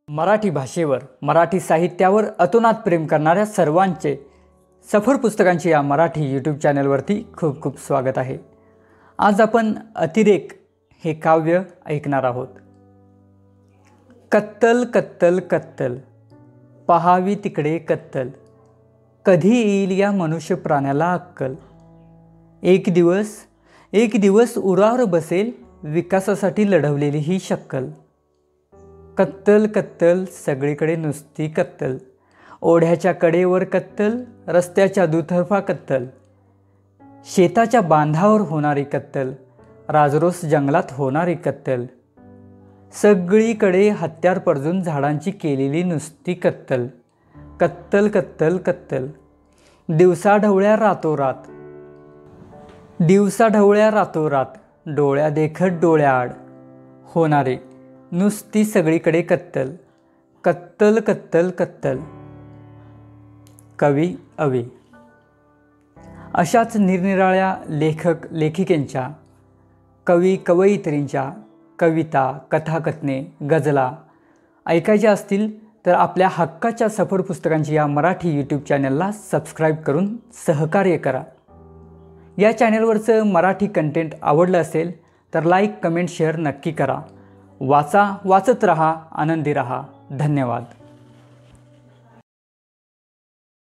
मराठी भाषेवर, मराठी साहित्यावर अतोनात प्रेम करणाऱ्या सर्वांचे सफर पुस्तकांची या मराठी यूट्यूब चॅनलवरती खूप खूप स्वागत आहे। आज आपण अतिरेक हे काव्य ऐकणार आहोत। कत्तल कत्तल कत्तल, पहावी तिकडे कत्तल, कधी येईल या मनुष्य प्राण्याला अक्कल। एक दिवस उरावर बसेल विकासासाठी लढवलेली ही शक्कल। कत्तल कत्तल सगळीकडे नुसती कत्तल, ओढ्याच्या कडेवर कत्तल, रस्त्याच्या दुतर्फा कत्तल, शेताच्या बांधावर होणारी कत्तल, राजरोस जंगलात होणारी कत्तल, सगळीकडे हत्यार परजून झाडांची केलेली नुसती कत्तल। कत्तल कत्तल कत्तल, दिवसाढवळ्या रातोरात, डोळ्या देखत डोळ्याआड होणारे नुसती सगळीकडे कत्तल। कत्तल कत्तल कत्तल। कवी अवे। अशाच निरनिराळ्या लेखक लेखिकेंच्या, कवी कवयित्रींच्या कविता, कथाकथने, गझला ऐकायच्या असतील तर आपल्या हक्काच्या सफर पुस्तकांची या मराठी यूट्यूब चॅनलला सबस्क्राईब करून सहकार्य करा। या चॅनलवरचं मराठी कंटेंट आवडलं असेल तर लाईक, कमेंट, शेअर नक्की करा। वाचत रहा, आनंदी रहा। धन्यवाद।